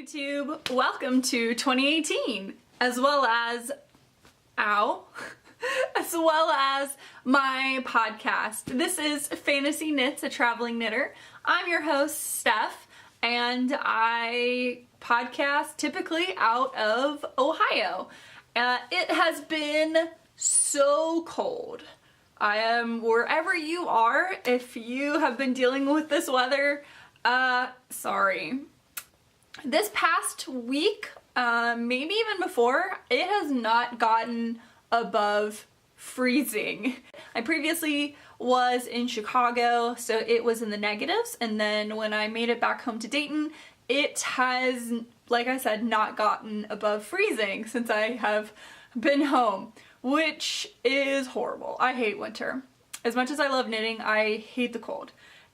YouTube, welcome to 2018, as well as, as well as my podcast. This is Fantasy Knits, a traveling knitter. I'm your host, Steph, and I podcast typically out of Ohio. It has been so cold. I am wherever you are. If you have been dealing with this weather, sorry. This past week, maybe even before, it has not gotten above freezing. I previously was in Chicago, so it was in the negatives, and then when I made it back home to Dayton, it has, like I said, not gotten above freezing since I have been home, which is horrible. I hate winter. As much as I love knitting, I hate the cold.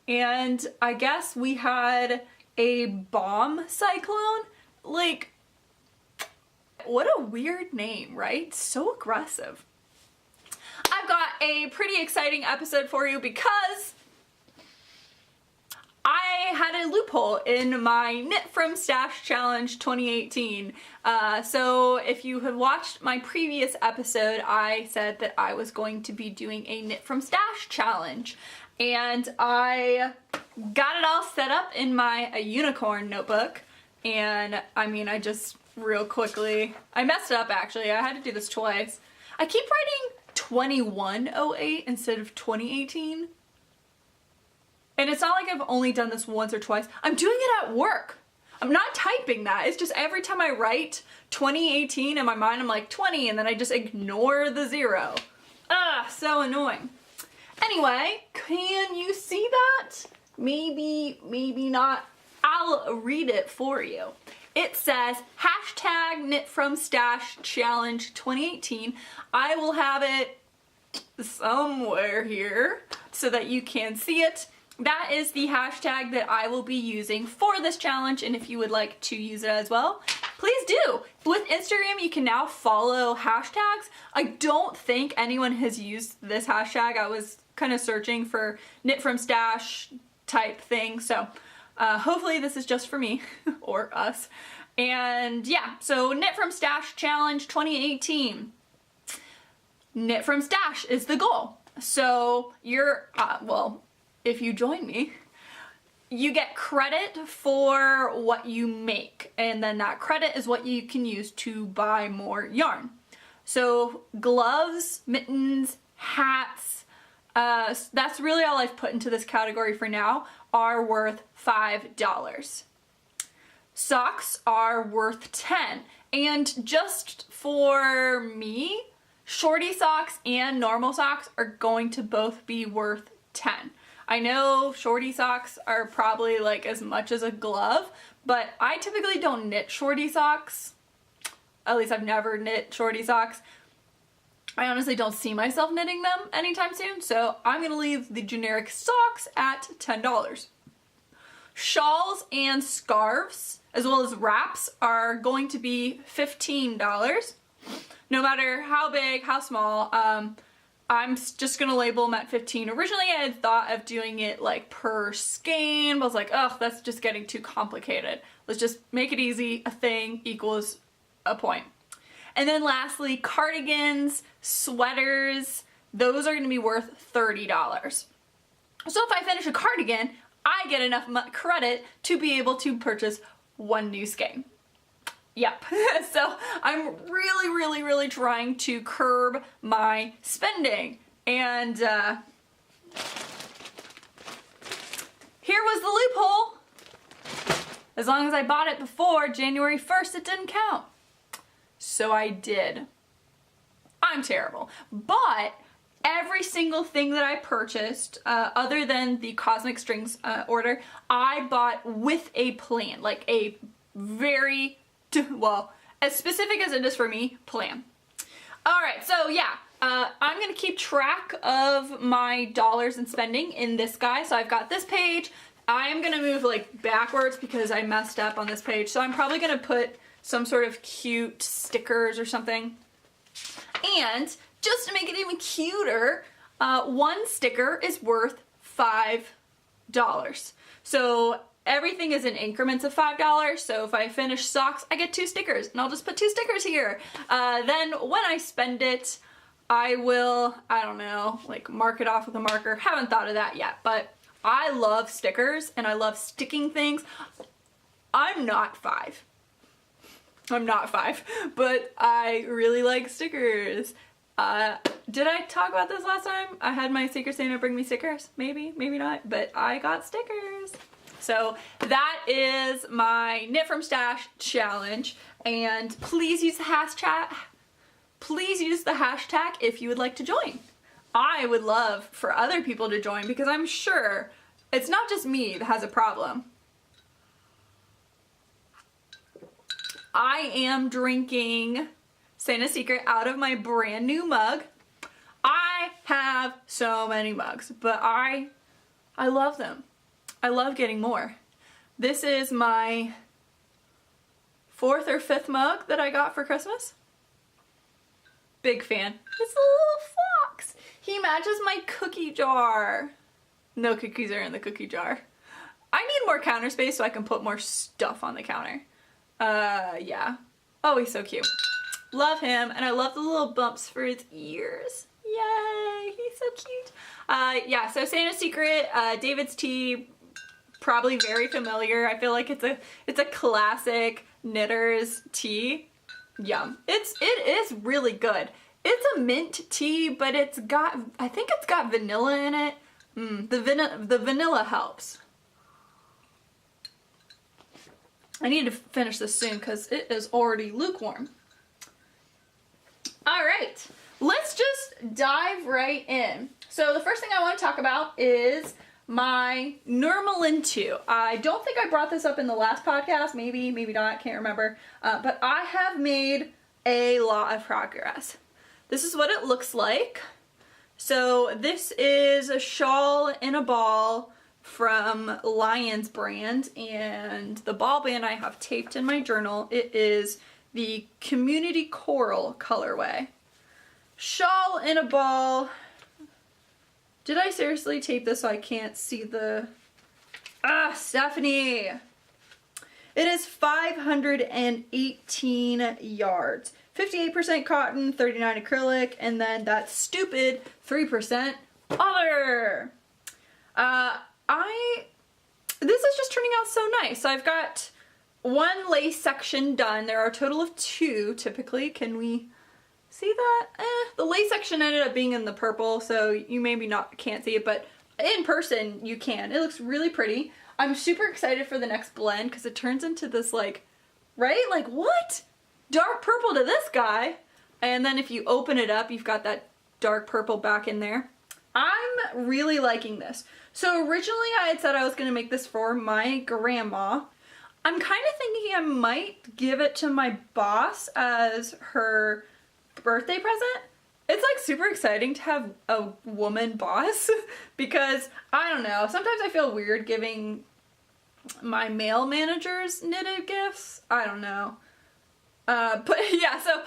And I guess we had a bomb cyclone. Like, what a weird name, right? So aggressive. I've got a pretty exciting episode for you because I had a loophole in my Knit From Stash Challenge 2018. So if you have watched my previous episode, I said that I was going to be doing a Knit From Stash challenge. And I got it all set up in my unicorn notebook. And I mean, I just real quickly, I messed it up actually. I had to do this twice. I keep writing 2108 instead of 2018. And it's not like I've only done this once or twice. I'm doing it at work. I'm not typing that. It's just every time I write 2018 in my mind, I'm like 20, and then I just ignore the zero. So annoying. Anyway, can you see that? Maybe, maybe not. I'll read it for you. It says, hashtag Knit From Stash Challenge 2018. I will have it somewhere here so that you can see it. That is the hashtag that I will be using for this challenge, and if you would like to use it as well, please do. With Instagram, you can now follow hashtags. I don't think anyone has used this hashtag. I was kind of searching for Knit From Stash type thing, so hopefully this is just for me or us. And yeah, so Knit From Stash Challenge 2018. Knit From Stash is the goal. So you're, well, if you join me, you get credit for what you make, and then that credit is what you can use to buy more yarn. So gloves, mittens, hats, that's really all I've put into this category for now, are worth $5. Socks are worth $10. And just for me, shorty socks and normal socks are going to both be worth $10. I know shorty socks are probably like as much as a glove, but I typically don't knit shorty socks. At least I've never knit shorty socks. I honestly don't see myself knitting them anytime soon, so I'm gonna leave the generic socks at $10. Shawls and scarves, as well as wraps, are going to be $15. No matter how big, how small, I'm just gonna label them at 15. Originally I had thought of doing it like per skein, but I was like, oh, that's just getting too complicated. Let's just make it easy. A thing equals a point. And then lastly, cardigans, sweaters, those are gonna be worth $30. So if I finish a cardigan, I get enough credit to be able to purchase one new skein. Yep. So I'm really trying to curb my spending. And here was the loophole. As long as I bought it before January 1st, it didn't count. So I did. I'm terrible. But every single thing that I purchased, other than the Cosmic Strings order, I bought with a plan. Like a very, well, as specific as it is for me, plan. Alright, so yeah, I'm gonna keep track of my dollars and spending in this guy. So I've got this page. I'm gonna move like backwards because I messed up on this page. So I'm probably gonna put some sort of cute stickers or something. And just to make it even cuter, one sticker is worth $5. So everything is in increments of $5, so if I finish socks, I get 2 stickers, and I'll just put 2 stickers here. Then when I spend it, I will, I don't know, like mark it off with a marker. Haven't thought of that yet, but I love stickers, and I love sticking things. I'm not 5. I'm not 5, but I really like stickers. Did I talk about this last time? I had my Secret Santa bring me stickers. Maybe, maybe not, but I got stickers. So that is my Knit from Stash challenge, and please use the hashtag. Please use the hashtag if you would like to join. I would love for other people to join because I'm sure it's not just me that has a problem. I am drinking Santa's Secret out of my brand new mug. I have so many mugs, but I love them. I love getting more. This is my 4th or 5th mug that I got for Christmas. Big fan. It's a little fox. He matches my cookie jar. No cookies are in the cookie jar. I need more counter space so I can put more stuff on the counter. Yeah. Oh, he's so cute. Love him, and I love the little bumps for his ears. Yay, he's so cute. Yeah, so Santa's Secret, David's Tea, probably very familiar. I feel like it's a classic knitter's tea. Yum. It is really good. It's a mint tea, but I think it's got vanilla in it. The vanilla helps. I need to finish this soon because it is already lukewarm. All right, let's just dive right in. So the first thing I want to talk about is my Nurmalin 2. I don't think I brought this up in the last podcast, maybe not, can't remember, but I have made a lot of progress. This is what it looks like. So this is a shawl in a ball from Lion's brand, and the ball band I have taped in my journal. It is the Community Coral colorway. Shawl in a ball. Did I seriously tape this so I can't see the... Stephanie! It is 518 yards. 58% cotton, 39 acrylic, and then that stupid 3% other. This is just turning out so nice. So I've got one lace section done. There are a total of 2 typically. Can we see that? The lace section ended up being in the purple, so you maybe can't see it, but in person you can. It looks really pretty. I'm super excited for the next blend because it turns into this like, right? Like what? Dark purple to this guy. And then if you open it up, you've got that dark purple back in there. I'm really liking this. So originally I had said I was going to make this for my grandma. I'm kind of thinking I might give it to my boss as her birthday present. It's like super exciting to have a woman boss because I don't know, sometimes I feel weird giving my male managers knitted gifts. I don't know. But yeah, so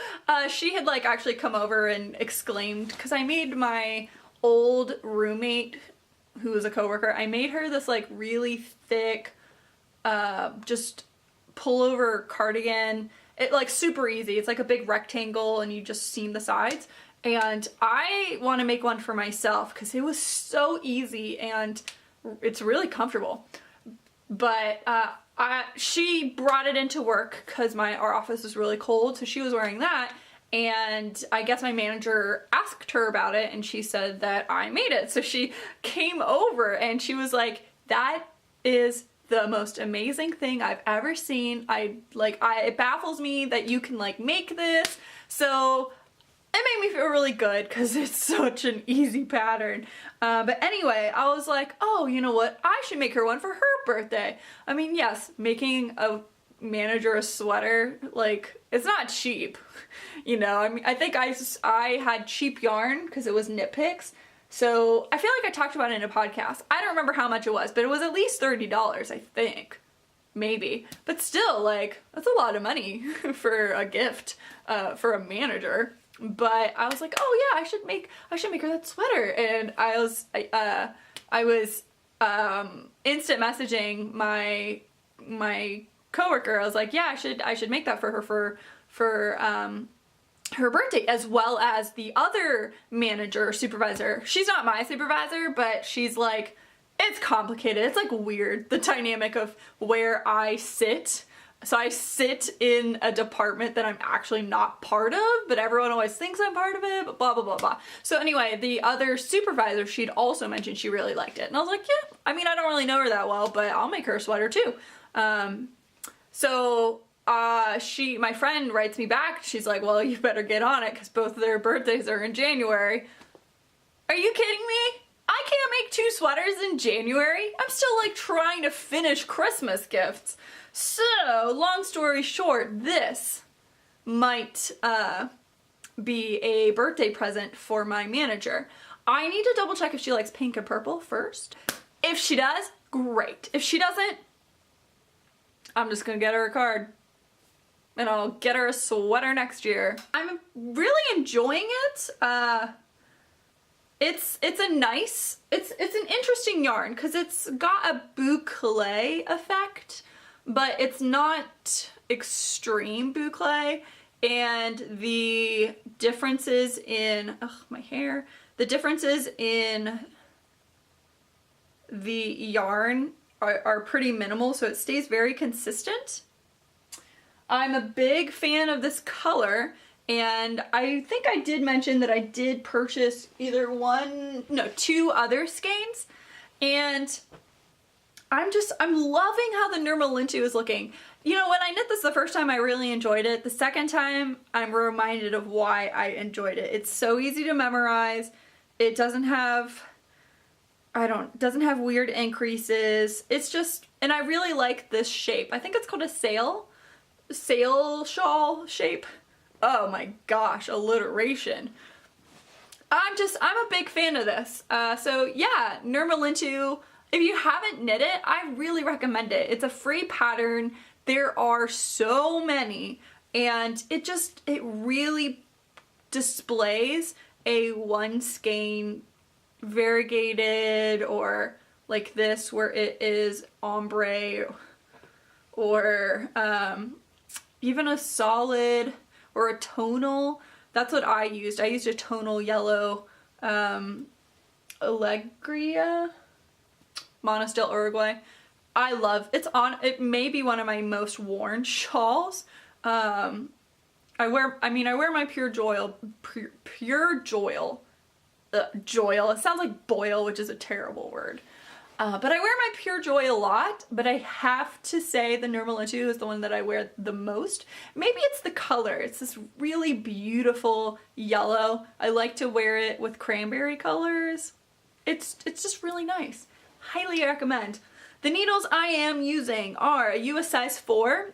she had like actually come over and exclaimed, because I made my old roommate who was a coworker, I made her this like really thick just pullover cardigan. It like super easy. It's like a big rectangle and you just seam the sides. And I want to make one for myself because it was so easy and it's really comfortable. But she brought it into work because our office is really cold, so she was wearing that. And I guess my manager asked her about it and she said that I made it. So she came over and she was like, that is the most amazing thing I've ever seen. It baffles me that you can like make this. So it made me feel really good because it's such an easy pattern. But anyway, I was like, oh, you know what? I should make her one for her birthday. I mean, yes, making a manager a sweater, like, it's not cheap. You know, I mean, I think I had cheap yarn because it was Knit Picks. So I feel like I talked about it in a podcast. I don't remember how much it was, but it was at least $30, I think. Maybe. But still, like, that's a lot of money for a gift for a manager. But I was like, oh yeah, I should make her that sweater. And I was instant messaging my coworker. I was like, yeah, I should make that for her for her birthday, as well as the other manager, supervisor. She's not my supervisor, but she's like, it's complicated. It's like weird, the dynamic of where I sit. So I sit in a department that I'm actually not part of, but everyone always thinks I'm part of it, but blah, blah, blah, blah. So anyway, the other supervisor, she'd also mentioned she really liked it. And I was like, yeah, I mean, I don't really know her that well, but I'll make her a sweater too. My friend writes me back. She's like, well, you better get on it because both of their birthdays are in January. Are you kidding me? I can't make 2 sweaters in January. I'm still like trying to finish Christmas gifts. So, long story short, this might be a birthday present for my manager. I need to double check if she likes pink and purple first. If she does, great. If she doesn't, I'm just gonna get her a card. And I'll get her a sweater next year. I'm really enjoying it. It's an interesting yarn because it's got a boucle effect, but it's not extreme boucle. And the differences in, my hair, the differences in the yarn are pretty minimal, so it stays very consistent. I'm a big fan of this color, and I think I did mention that I did purchase 2 other skeins, and I'm loving how the Nirma Lintu is looking. You know, when I knit this the first time, I really enjoyed it. The second time, I'm reminded of why I enjoyed it. It's so easy to memorize. It doesn't have weird increases. It's just, and I really like this shape. I think it's called a sail shawl shape. Oh my gosh, alliteration. I'm a big fan of this. So yeah, Nirma Lintu, if you haven't knit it, I really recommend it. It's a free pattern. There are so many, and it really displays a one skein variegated, or like this where it is ombre, or even a solid or a tonal. That's what I used. I used a tonal yellow Allegria Monostil Uruguay. I love it. May be one of my most worn shawls. I wear my Pure Joyal. Joyal. It sounds like boil, which is a terrible word. But I wear my Pure Joy a lot, but I have to say the Nirma Lintu is the one that I wear the most. Maybe it's the color. It's this really beautiful yellow. I like to wear it with cranberry colors. It's just really nice. Highly recommend. The needles I am using are a US size 4,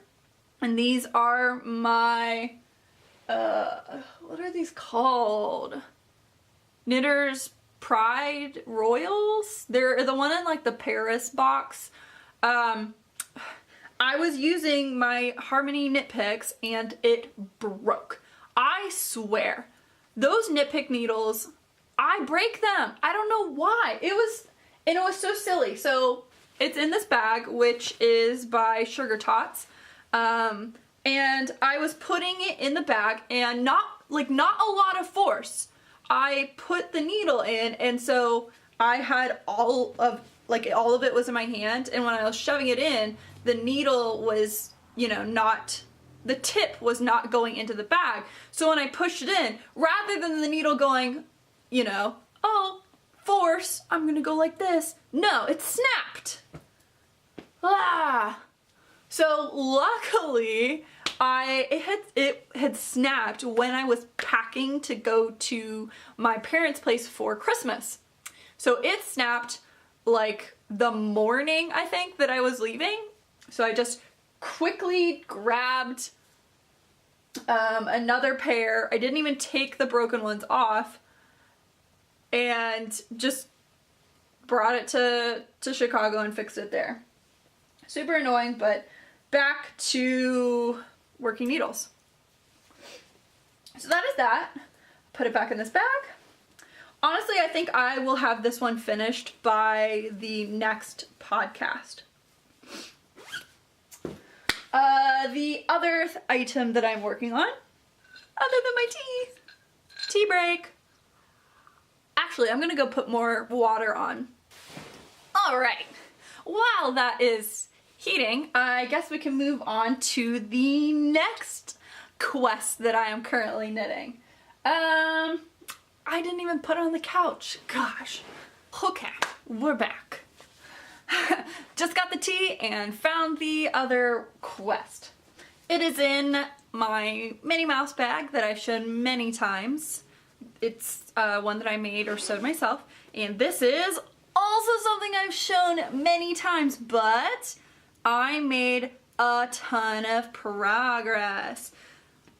and these are my, what are these called? Knitter's Pride Royals. They're the one in like the Paris box. I was using my Harmony Knit Picks and it broke. I swear, those Knit Pick needles, I break them. I don't know why. It was so silly. So it's in this bag, which is by Sugar Tots. And I was putting it in the bag, and not a lot of force. I put the needle in, and so I had all of it was in my hand, and when I was shoving it in, the needle was, the tip was not going into the bag. So when I pushed it in, rather than the needle going, oh, force, I'm gonna go like this. No, it snapped. So luckily, it had snapped when I was packing to go to my parents' place for Christmas. So it snapped like the morning, I think, that I was leaving. So I just quickly grabbed another pair. I didn't even take the broken ones off, and just brought it to Chicago and fixed it there. Super annoying, but back to working needles. So that is that. Put it back in this bag. honestly, I think I will have this one finished by the next podcast. The other item that I'm working on, other than my tea break. Actually, I'm gonna go put more water on. All right, while that is heating, I guess we can move on to the next quest that I am currently knitting. I didn't even put it on the couch. Gosh. Okay, we're back. Just got the tea and found the other quest. It is in my Minnie Mouse bag that I've shown many times. It's one that I made or sewed myself. And this is also something I've shown many times, but I made a ton of progress.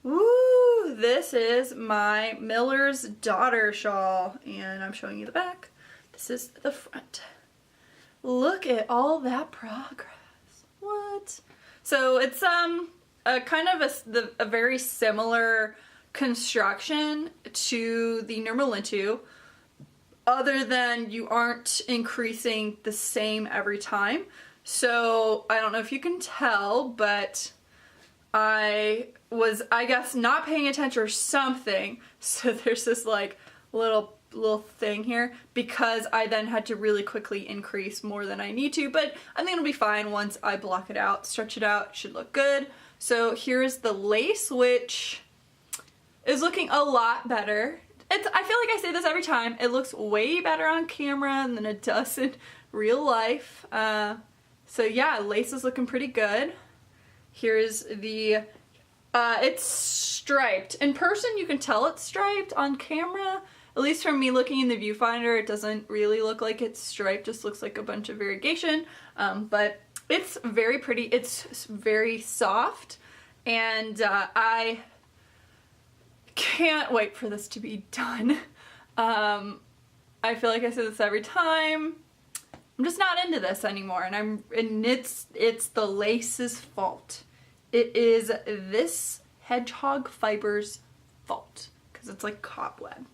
Woo! This is my Miller's Daughter shawl, and I'm showing you the back. This is the front. Look at all that progress. What? So it's a kind of a very similar construction to the Nurmalintu, other than you aren't increasing the same every time. So I don't know if you can tell, but I was, I guess, not paying attention or something. So there's this like little thing here because I then had to really quickly increase more than I need to, but I think it'll be fine once I block it out, stretch it out, it should look good. So here's the lace, which is looking a lot better. I feel like I say this every time, it looks way better on camera than it does in real life. So yeah, lace is looking pretty good. Here's the, it's striped. In person you can tell it's striped. On camera, at least from me looking in the viewfinder, it doesn't really look like it's striped, just looks like a bunch of variegation. But it's very pretty, it's very soft, and I can't wait for this to be done. I feel like I say this every time. I'm just not into this anymore, and it's the lace's fault. It is this hedgehog fiber's fault because it's like cobweb.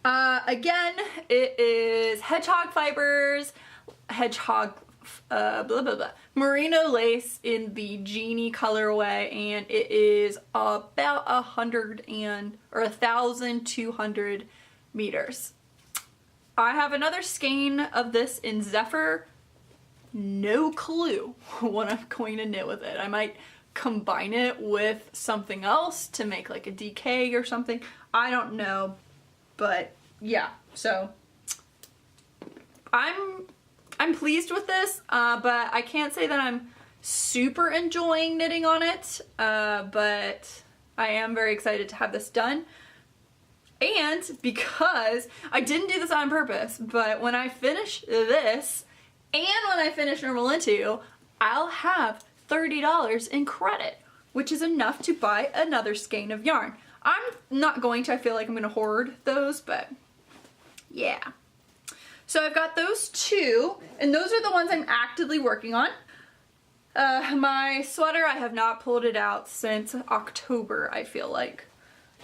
Again, it is hedgehog fibers, merino lace in the Genie colorway, and it is about 1,200 meters. I have another skein of this in Zephyr. No clue what I'm going to knit with it. I might combine it with something else to make like a DK or something. I don't know, but yeah, so I'm pleased with this, but I can't say that I'm super enjoying knitting on it, but I am very excited to have this done. And because I didn't do this on purpose, but when I finish this and when I finish Nurmalintu, I'll have $30 in credit, which is enough to buy another skein of yarn. I'm not going to, I feel like I'm going to hoard those, but yeah. So I've got those two, and those are the ones I'm actively working on. My sweater, I have not pulled it out since October, I feel like.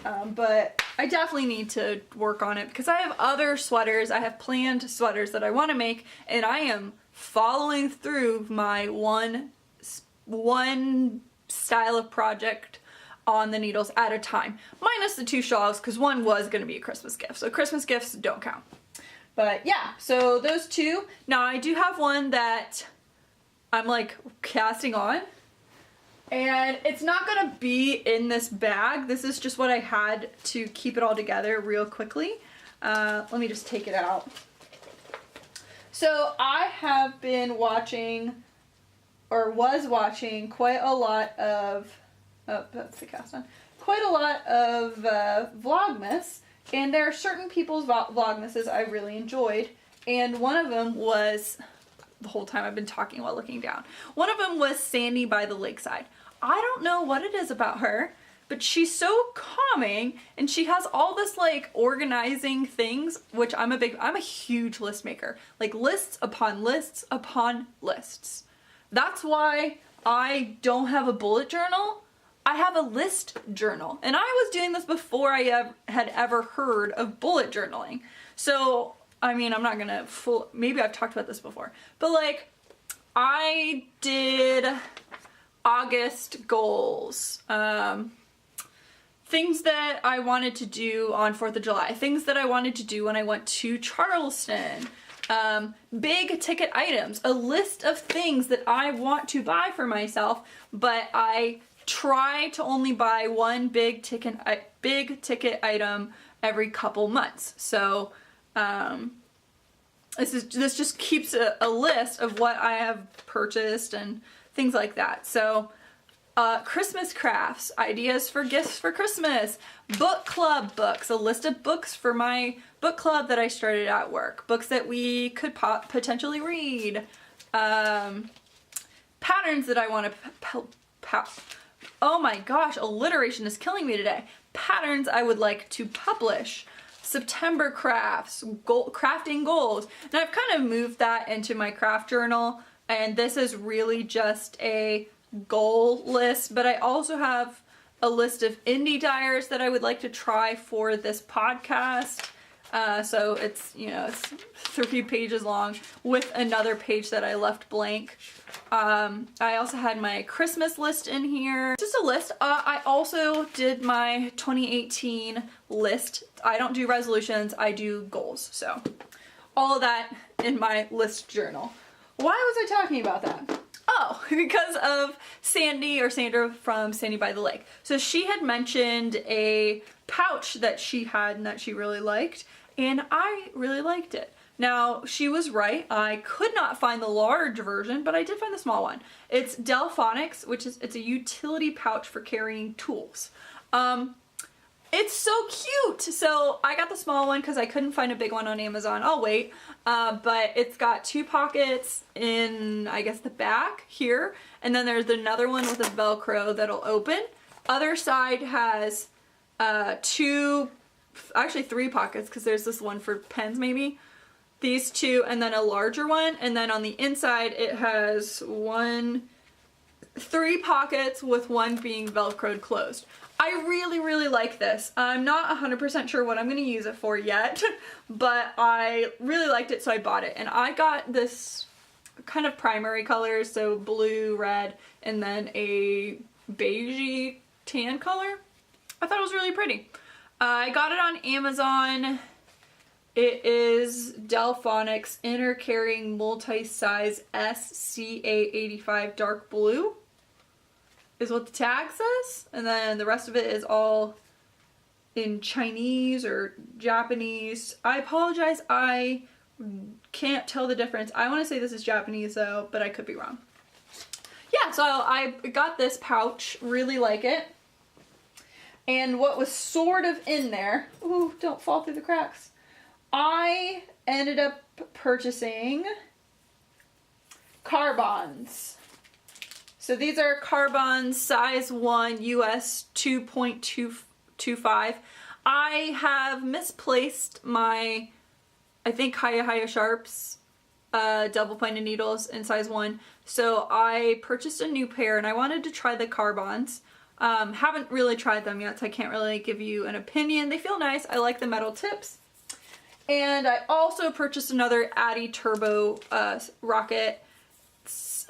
But I definitely need to work on it because I have other sweaters, I have planned sweaters that I want to make, and I am following through my one style of project on the needles at a time. Minus the two shawls, because one was going to be a Christmas gift, so Christmas gifts don't count. But yeah, so those two. Now I do have one that I'm like casting on, and it's not gonna be in this bag. This is just what I had to keep it all together real quickly. Let me just take it out. So I have been watching, or was watching, quite a lot of, oh, that's the cast on, quite a lot of Vlogmas, and there are certain people's Vlogmases I really enjoyed, and one of them was, the whole time I've been talking while looking down, one of them was Sandy by the Lakeside. I don't know what it is about her, but she's so calming, and she has all this like organizing things, which I'm a huge list maker. Like lists upon lists upon lists. That's why I don't have a bullet journal. I have a list journal, and I was doing this before I had ever heard of bullet journaling. So, I mean, I'm not gonna maybe I've talked about this before, but like, I did August goals, things that I wanted to do on 4th of July, things that I wanted to do when I went to Charleston, big ticket items, a list of things that I want to buy for myself, but I try to only buy one big ticket item every couple months. So this just keeps a list of what I have purchased and things like that. So Christmas crafts, ideas for gifts for Christmas, book club books, a list of books for my book club that I started at work, books that we could potentially read, patterns that I want to oh my gosh, alliteration is killing me today. Patterns I would like to publish, September crafts, crafting goals. And I've kind of moved that into my craft journal, and this is really just a goal list, but I also have a list of indie dyers that I would like to try for this podcast. So it's, you know, it's 3 pages long with another page that I left blank. I also had my Christmas list in here. Just a list. I also did my 2018 list. I don't do resolutions, I do goals. So all of that in my list journal. Why was I talking about that? Oh, because of Sandy, or Sandra from Sandy by the Lake. So she had mentioned a pouch that she had and that she really liked, and I really liked it. Now, she was right. I could not find the large version, but I did find the small one. It's Delphonics, it's a utility pouch for carrying tools. It's so cute. So I got the small one because I couldn't find a big one on Amazon. I'll wait. But it's got 2 pockets in, I guess, the back here. And then there's another one with a Velcro that'll open. Other side has 3 pockets, because there's this one for pens maybe. These 2, and then a larger one. And then on the inside it has 3 pockets with one being Velcroed closed. I really, really like this. I'm not 100% sure what I'm going to use it for yet, but I really liked it, so I bought it. And I got this kind of primary colors, so blue, red, and then a beigey tan color. I thought it was really pretty. I got it on Amazon. It is Delphonics Inner Carrying Multi-Size SCA85 Dark Blue. Is what the tag says, and then the rest of it is all in Chinese or Japanese. I apologize, I can't tell the difference. I want to say this is Japanese though, but I could be wrong. Yeah, so I got this pouch, really like it. And what was sort of in there, ooh, don't fall through the cracks. I ended up purchasing Carbons. So these are Carbon size 1 US 2.225. I have misplaced my, I think, Hiya Sharps double pointed needles in size 1. So I purchased a new pair and I wanted to try the Carbons. Haven't really tried them yet, so I can't really give you an opinion. They feel nice. I like the metal tips. And I also purchased another Addi Turbo rocket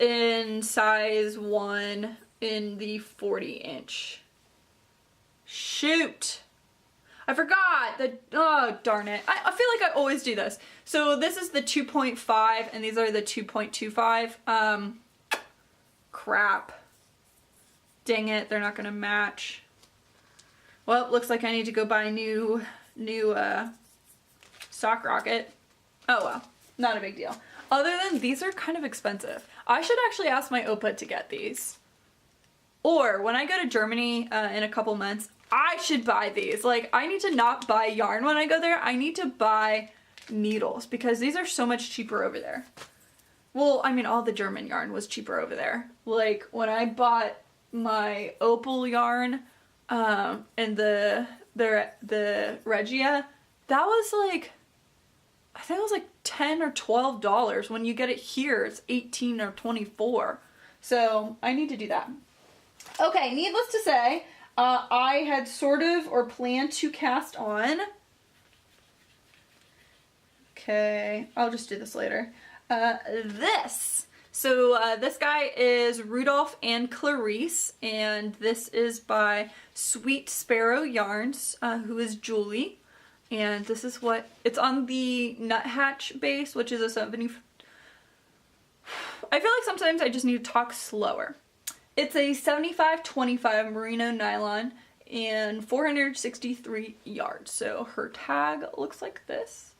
in size 1 in the 40-inch. Shoot! I forgot the, oh darn it. I feel like I always do this. So this is the 2.5 and these are the 2.25. Crap. Dang it, they're not gonna match. Well, looks like I need to go buy a new sock rocket. Oh well, not a big deal. Other than these are kind of expensive. I should actually ask my Opa to get these. Or when I go to Germany in a couple months, I should buy these. Like, I need to not buy yarn when I go there. I need to buy needles because these are so much cheaper over there. Well, I mean, all the German yarn was cheaper over there. Like, when I bought my Opal yarn and the Regia, that was like, I think it was like $10 or $12. When you get it here, it's $18 or $24. So I need to do that. Okay, needless to say, I had sort of or planned to cast on. Okay, I'll just do this later. This. So this guy is Rudolph and Clarice, and this is by Sweet Sparrow Yarns, who is Julie. And this is what, it's on the Nuthatch base, which is a 70. I feel like sometimes I just need to talk slower. It's a 75/25 merino nylon and 463 yards. So her tag looks like this.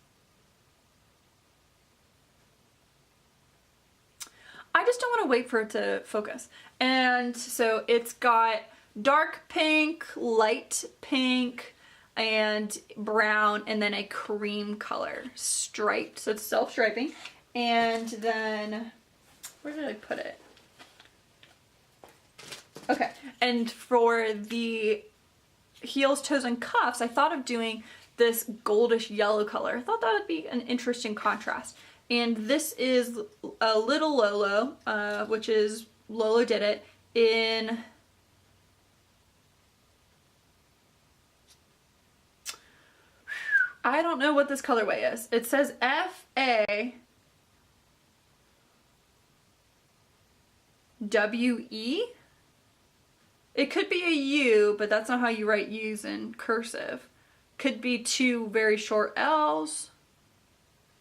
I just don't want to wait for it to focus. And so it's got dark pink, light pink, and brown, and then a cream color striped. So it's self-striping. And then, where did I put it? Okay, and for the heels, toes, and cuffs, I thought of doing this goldish yellow color. I thought that would be an interesting contrast. And this is a Little Lolo, which is Lolo Did It, in I don't know what this colorway is. It says FAWE. It could be a U, but that's not how you write U's in cursive. Could be two very short L's.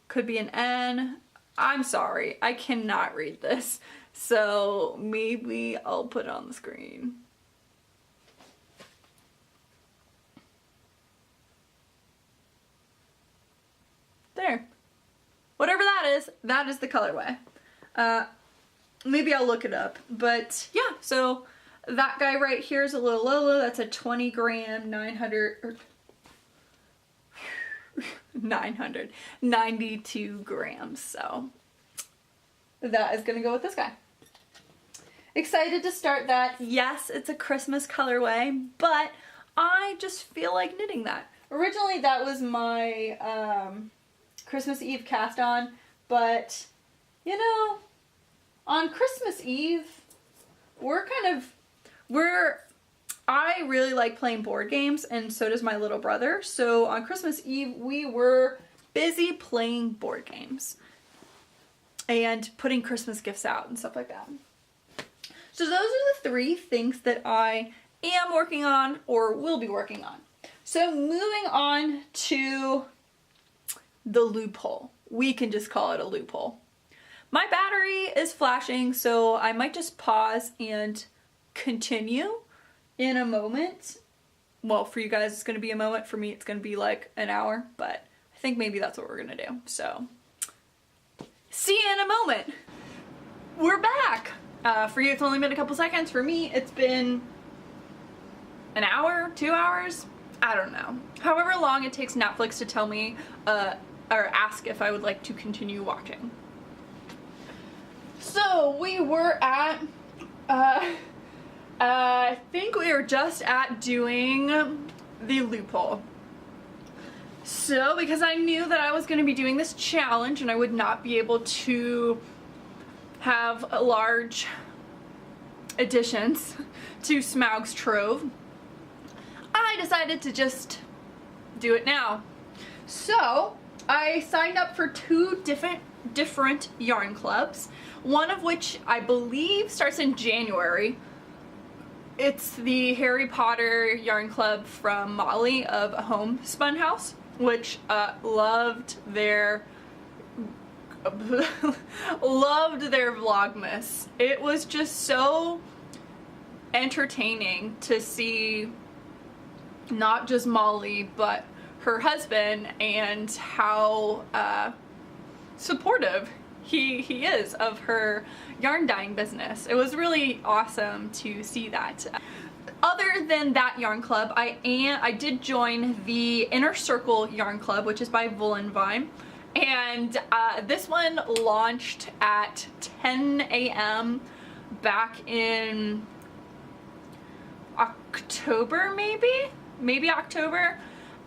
Could be an N. I'm sorry, I cannot read this. So maybe I'll put it on the screen. There. Whatever that is the colorway. Maybe I'll look it up. But yeah, so that guy right here is a Little Lolo. That's a 20 gram, 992 grams. So that is gonna go with this guy. Excited to start that. Yes, it's a Christmas colorway, but I just feel like knitting that. Originally that was my Christmas Eve cast on, but you know, on Christmas Eve, I really like playing board games, and so does my little brother. So on Christmas Eve, we were busy playing board games and putting Christmas gifts out and stuff like that. So those are the three things that I am working on or will be working on. So moving on to the loophole. We can just call it a loophole. My battery is flashing, so I might just pause and continue in a moment. Well, for you guys it's going to be a moment. For me it's going to be like an hour, but I think maybe that's what we're going to do. So see you in a moment. We're back. For you it's only been a couple seconds. For me it's been an hour, 2 hours, I don't know. However long it takes Netflix to tell me or ask if I would like to continue watching. So we were at I think we were just at doing the loophole. So because I knew that I was going to be doing this challenge and I would not be able to have large additions to Smaug's Trove, I decided to just do it now. So I signed up for two different yarn clubs, one of which I believe starts in January. It's the Harry Potter yarn club from Molly of Homespun House, which loved their Vlogmas. It was just so entertaining to see not just Molly but her husband and how supportive he is of her yarn dyeing business. It was really awesome to see that. Other than that yarn club, I did join the Inner Circle yarn club, which is by Woolenvine, and this one launched at 10 a.m. back in October, maybe October,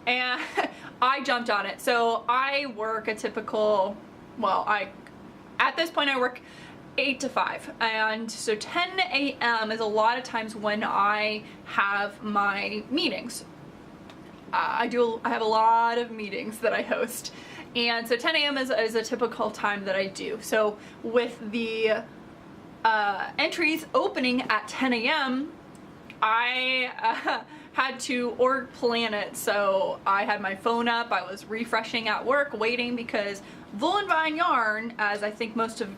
and I jumped on it. So I work a typical, well, at this point I work 8 to 5, and so 10 a.m. is a lot of times when I have my meetings. I have a lot of meetings that I host, and so 10 a.m. is a typical time that I do. So with the entries opening at 10 a.m., I had to org plan it. So I had my phone up, I was refreshing at work, waiting, because Wool and Vine yarn, as I think most of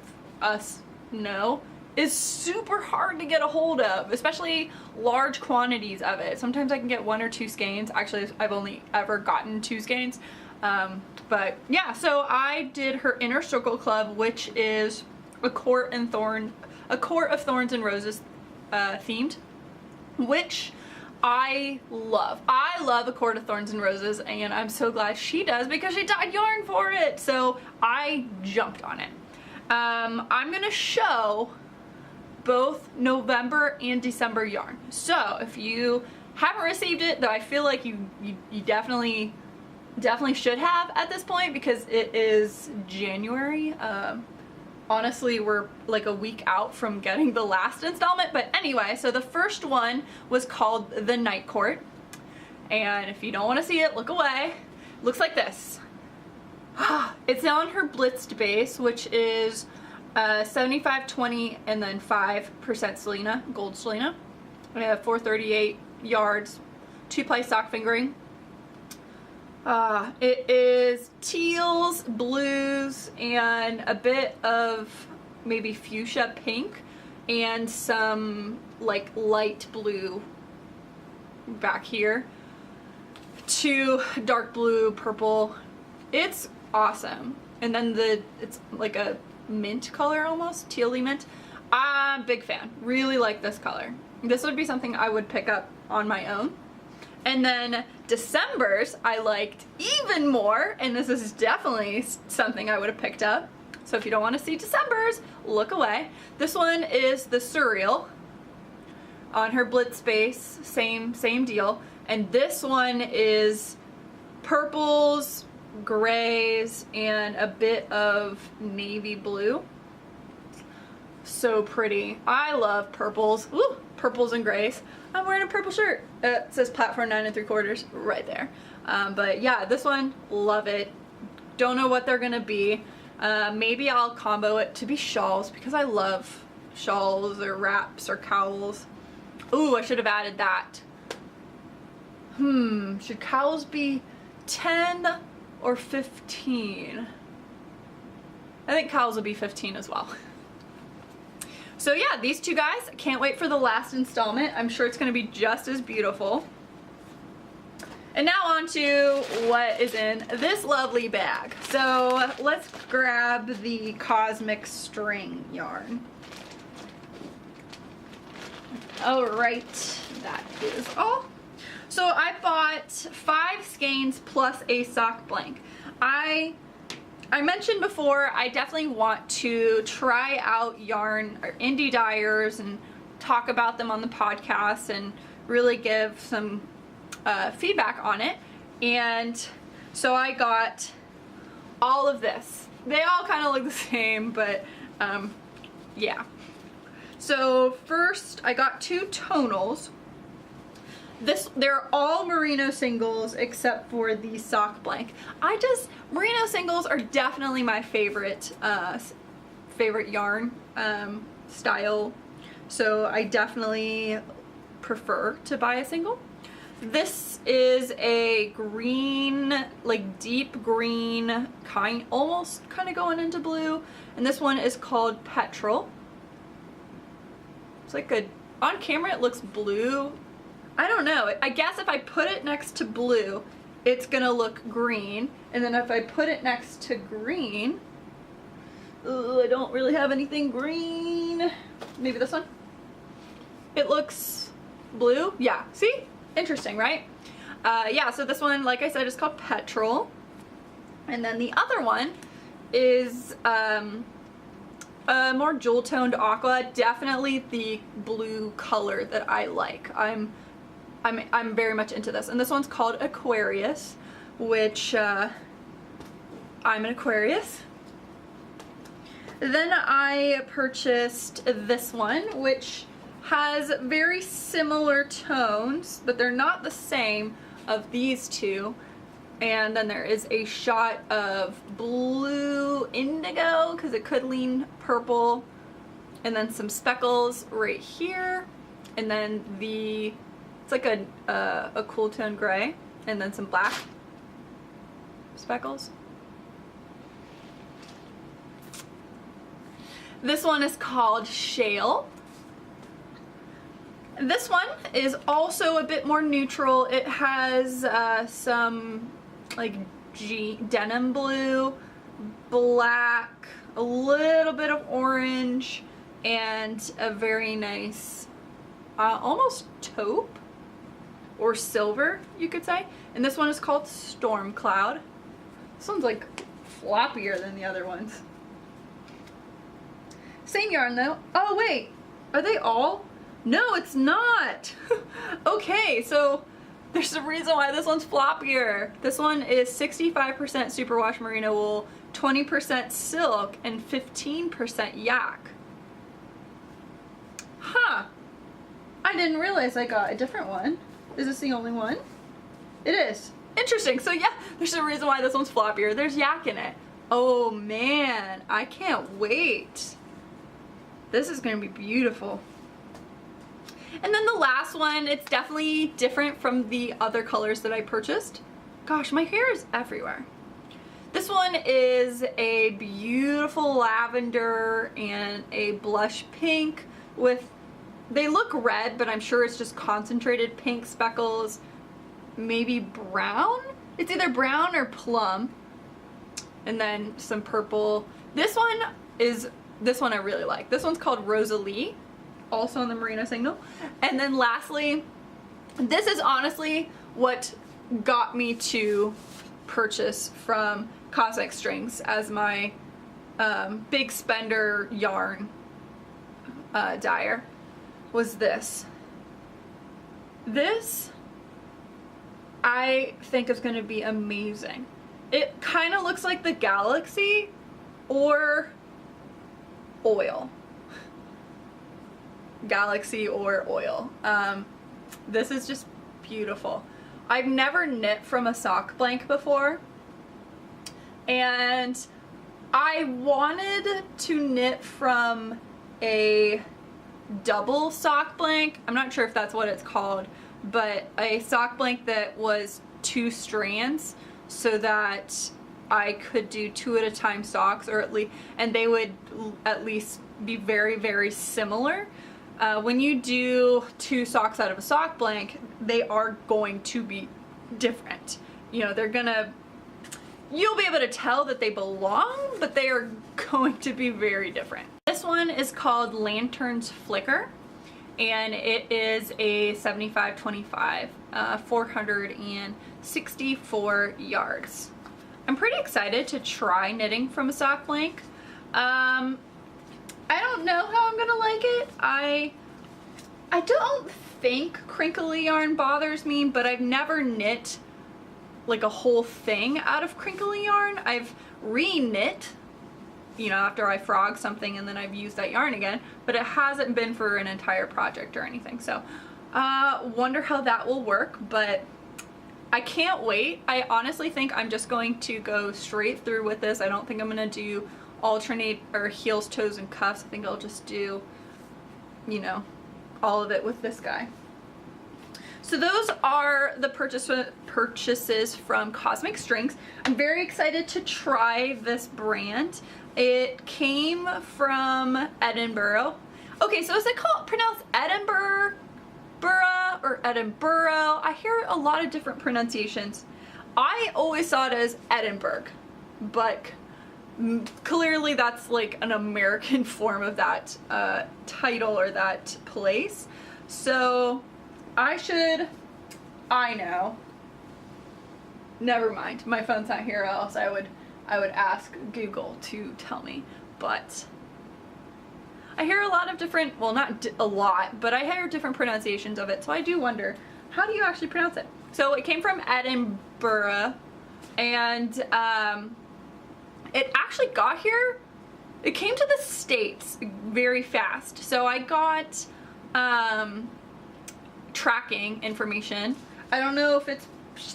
us know, is super hard to get a hold of, especially large quantities of it. Sometimes I can get 1 or 2 skeins. Actually, I've only ever gotten 2 skeins. But yeah, so I did her Inner Circle Club, which is a Court of Thorns and Roses themed, which I love. I love A Court of Thorns and Roses, and I'm so glad she does, because she dyed yarn for it. So I jumped on it. I'm gonna show both November and December yarn. So if you haven't received it, though I feel like you definitely should have at this point, because it is January. Honestly, we're like a week out from getting the last installment. But anyway, so the first one was called The Night Court. And if you don't want to see it, look away. Looks like this. It's on her blitzed base, which is 75/20 and then 5% Selena, gold Selena. I have 438 yards, 2-ply sock fingering. It is teals, blues, and a bit of maybe fuchsia pink, and some like light blue back here, to dark blue, purple. It's awesome. And then it's like a mint color, almost tealy mint. I'm a big fan. Really like this color. This would be something I would pick up on my own. And then December's I liked even more, and this is definitely something I would have picked up. So if you don't want to see December's, look away. This one is the Surreal on her blitz base, same deal. And this one is purples, grays, and a bit of navy blue. So pretty. I love purples. Ooh, purples and grays. I'm wearing a purple shirt. It says Platform 9 3/4 right there. But yeah, this one, love it. Don't know what they're gonna be. Maybe I'll combo it to be shawls, because I love shawls or wraps or cowls. Ooh, I should have added that. Should cowls be 10 or 15? I think cowls will be 15 as well. So yeah, these two guys, can't wait for the last installment. I'm sure it's gonna be just as beautiful. And now on to what is in this lovely bag. So let's grab the Cosmic String yarn. All right, that is all. So I bought 5 skeins plus a sock blank. I mentioned before, I definitely want to try out yarn or indie dyers and talk about them on the podcast and really give some feedback on it. And so I got all of this. They all kind of look the same, but yeah. So first I got 2 tonals. They're all merino singles except for the sock blank. Merino singles are definitely my favorite yarn style. So I definitely prefer to buy a single. This is a green, like deep green, almost kind of going into blue. And this one is called Petrol. It's like on camera it looks blue. I don't know. I guess if I put it next to blue, it's gonna look green. And then if I put it next to green, I don't really have anything green. Maybe this one? It looks blue. Yeah, see? Interesting, right? Yeah, so this one, like I said, is called Petrol. And then the other one is a more jewel-toned aqua. Definitely the blue color that I like. I'm very much into this. And this one's called Aquarius, which I'm an Aquarius. Then I purchased this one, which has very similar tones, but they're not the same of these two. And then there is a shot of blue indigo, because it could lean purple. And then some speckles right here. And then it's like a cool tone gray. And then some black speckles. This one is called Shale. This one is also a bit more neutral. It has some like denim blue, black, a little bit of orange, and a very nice almost taupe or silver, you could say. And this one is called Storm Cloud. This one's like floppier than the other ones. Same yarn though. Oh wait, are they all? No, it's not. Okay, so there's a reason why this one's floppier. This one is 65% superwash merino wool, 20% silk, and 15% yak. Huh. I didn't realize I got a different one. Is this the only one? It is. Interesting. So yeah, there's a reason why this one's floppier. There's yak in it. Oh man, I can't wait. This is gonna be beautiful. And then the last one, it's definitely different from the other colors that I purchased. Gosh, my hair is everywhere. This one is a beautiful lavender and a blush pink with, they look red, but I'm sure it's just concentrated pink speckles, maybe brown? It's either brown or plum. And then some purple. This one I really like. This one's called Rosalie, also in the Merino Signal. And then lastly, this is honestly what got me to purchase from Cosmic Strings as my big spender yarn dyer, was this. This I think is going to be amazing. It kind of looks like the Galaxy or oil. Galaxy or oil. This is just beautiful. I've never knit from a sock blank before, and I wanted to knit from a double sock blank. I'm not sure if that's what it's called, but a sock blank that was 2 strands so that I could do 2 at a time socks, or at least, and they would at least be very, very similar. When you do 2 socks out of a sock blank, they are going to be different. You know, you'll be able to tell that they belong, but they are going to be very different. This one is called Lanterns Flicker, and it is a 75-25, 464 yards. I'm pretty excited to try knitting from a sock blank. I don't know how I'm gonna like it. I don't think crinkly yarn bothers me, but I've never knit like a whole thing out of crinkly yarn. I've re-knit, you know, after I frog something and then I've used that yarn again, but it hasn't been for an entire project or anything. So wonder how that will work, but I can't wait. I honestly think I'm just going to go straight through with this. I don't think I'm gonna do alternate or heels, toes, and cuffs. I think I'll just do, you know, all of it with this guy. So those are the purchases from Cosmic Strings. I'm very excited to try this brand. It came from Edinburgh. Okay, so is it pronounced Edinburgh or Edinburgh? I hear a lot of different pronunciations. I always saw it as Edinburgh, but clearly that's like an American form of that title or that place. So I know. Never mind. My phone's not here, else I would ask Google to tell me. But I hear a lot of different, well, not a lot, but I hear different pronunciations of it. So I do wonder, how do you actually pronounce it? So it came from Edinburgh, and it actually got here it came to the States very fast. So I got tracking information. I don't know if it's,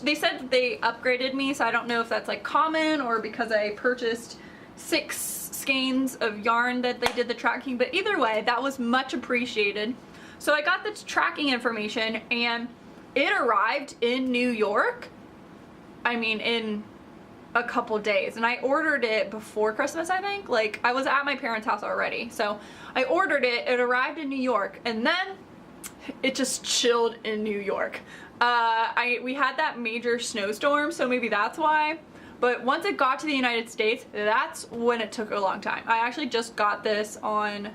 they said that they upgraded me, so I don't know if that's like common or because I purchased 6 skeins of yarn that they did the tracking, but either way, that was much appreciated. So I got the tracking information and it arrived in New York, I mean, in a couple days, and I ordered it before Christmas, I think. Like, I was at my parents' house already, so I ordered it, it arrived in New York, and then it just chilled in New York. We had that major snowstorm, so maybe that's why. But once it got to the United States, that's when it took a long time. I actually just got this on,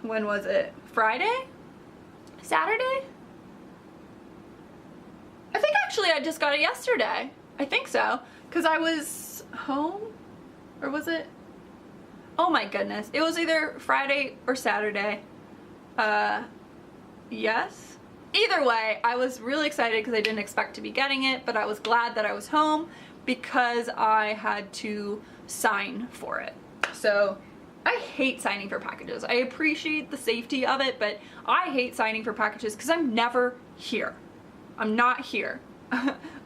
when was it? Friday? Saturday? I think actually I just got it yesterday. I think so. Because I was home? Or was it? Oh my goodness. It was either Friday or Saturday. Yes. Either way, I was really excited because I didn't expect to be getting it, but I was glad that I was home because I had to sign for it. So I hate signing for packages. I appreciate the safety of it, but I hate signing for packages because I'm never here. I'm not here.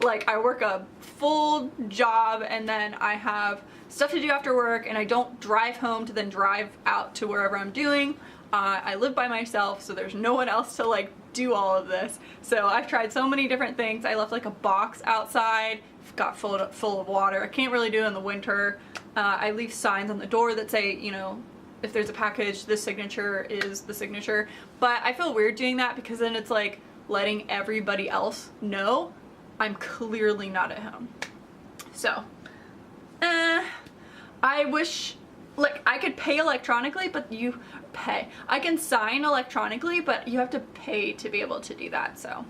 Like, I work a full job and then I have stuff to do after work, and I don't drive home to then drive out to wherever I'm doing. I live by myself, so there's no one else to like do all of this. So I've tried so many different things. I left like a box outside, got full of water. I can't really do it in the winter. I leave signs on the door that say, you know, if there's a package, this signature is the signature. But I feel weird doing that because then it's like letting everybody else know I'm clearly not at home. So, I wish, like, I could pay electronically, but I can sign electronically, but you have to pay to be able to do that, so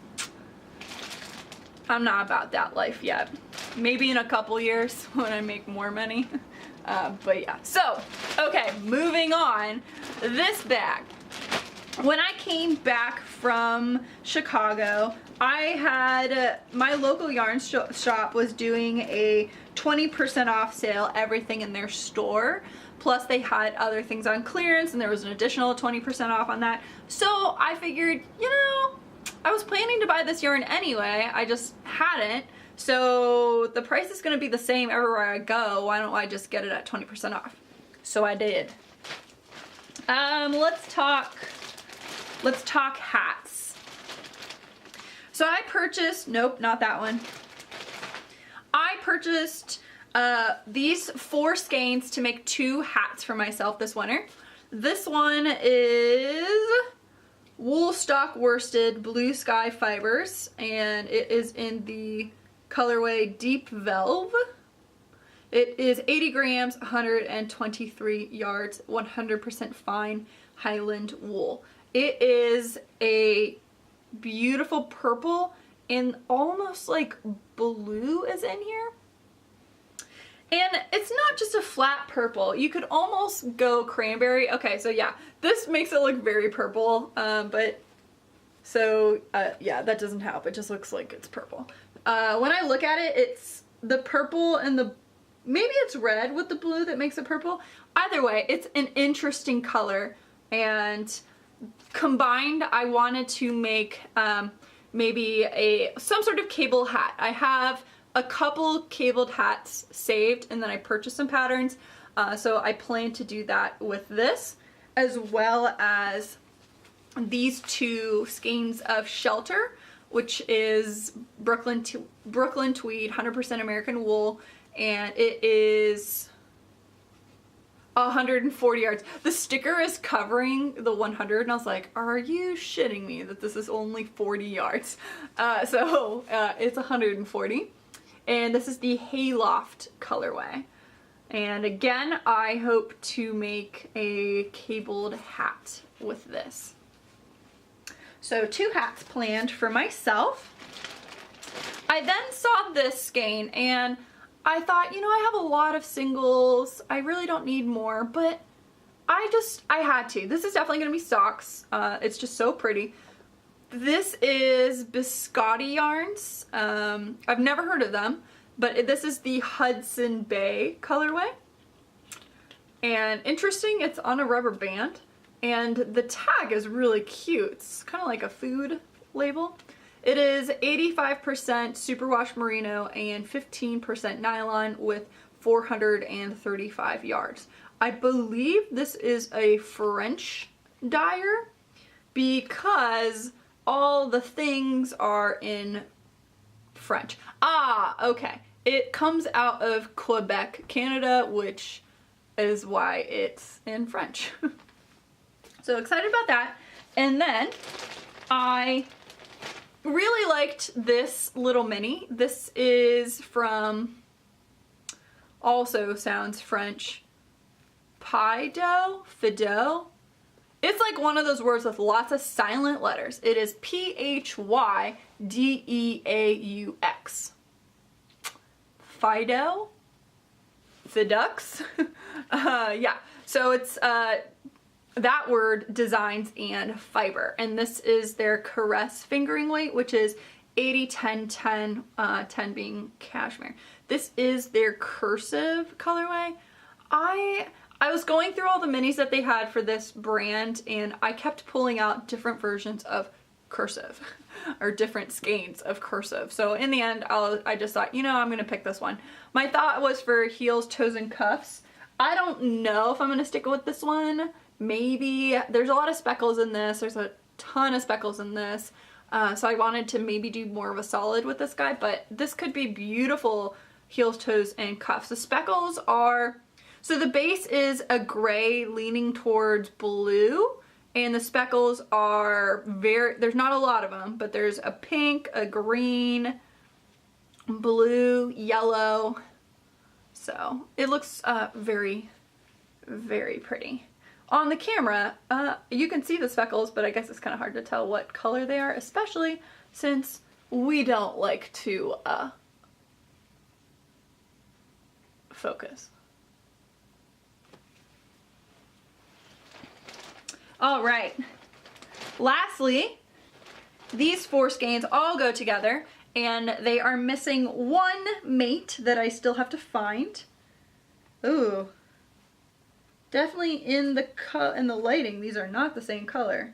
I'm not about that life yet. Maybe in a couple years when I make more money. But yeah. So, okay, moving on. This bag. When I came back from Chicago, I had, my local yarn shop was doing a 20% off sale, everything in their store. Plus they had other things on clearance and there was an additional 20% off on that. So I figured, you know, I was planning to buy this yarn anyway, I just hadn't. So the price is gonna be the same everywhere I go. Why don't I just get it at 20% off? So I did. Let's talk hats. So I purchased, nope, not that one. I purchased these 4 skeins to make 2 hats for myself this winter. This one is Woolstock Worsted Blue Sky Fibers, and it is in the colorway Deep Velve. It is 80 grams, 123 yards, 100% fine Highland wool. It is a beautiful purple and almost like blue is in here. And it's not just a flat purple. You could almost go cranberry. Okay, so yeah, this makes it look very purple, but so yeah, that doesn't help. It just looks like it's purple. When I look at it, it's the purple and the, maybe it's red with the blue that makes it purple. Either way, it's an interesting color, and combined, I wanted to make maybe some sort of cable hat. I have a couple cabled hats saved, and then I purchased some patterns, so I plan to do that with this, as well as these 2 skeins of Shelter, which is Brooklyn Tweed, 100% American wool, and it is 140 yards. The sticker is covering the 100, and I was like, are you shitting me that this is only 40 yards? So it's 140. And this is the Hayloft colorway. And again, I hope to make a cabled hat with this. So 2 hats planned for myself. I then saw this skein and I thought, you know, I have a lot of singles. I really don't need more, but I had to. This is definitely gonna be socks. It's just so pretty. This is Biscotti yarns. I've never heard of them, but this is the Hudson Bay colorway. And interesting, it's on a rubber band, and the tag is really cute. It's kind of like a food label. It is 85% superwash merino and 15% nylon with 435 yards. I believe this is a French dyer because all the things are in French. Ah, okay. It comes out of Quebec, Canada, which is why it's in French. So excited about that. And then I really liked this little mini. This is from, also sounds French, Fideau. It's like one of those words with lots of silent letters. It is P-H-Y-D-E-A-U-X. Fideaux? Fidux? Yeah, so it's that word, designs, and fiber. And this is their Caress fingering weight, which is 80-10-10, 10 being cashmere. This is their cursive colorway. I was going through all the minis that they had for this brand, and I kept pulling out different versions of cursive or different skeins of cursive. So in the end, I just thought, you know, I'm gonna pick this one. My thought was for heels, toes, and cuffs. I don't know if I'm gonna stick with this one. Maybe. There's a lot of speckles in this. There's a ton of speckles in this. So I wanted to maybe do more of a solid with this guy, but this could be beautiful heels, toes, and cuffs. The speckles are, so the base is a gray leaning towards blue, and the speckles are there's not a lot of them, but there's a pink, a green, blue, yellow. So it looks very, very pretty. On the camera, you can see the speckles, but I guess it's kind of hard to tell what color they are, especially since we don't like to focus. All right. Lastly, these four skeins all go together, and they are missing one mate that I still have to find. Ooh. Definitely in the lighting, these are not the same color.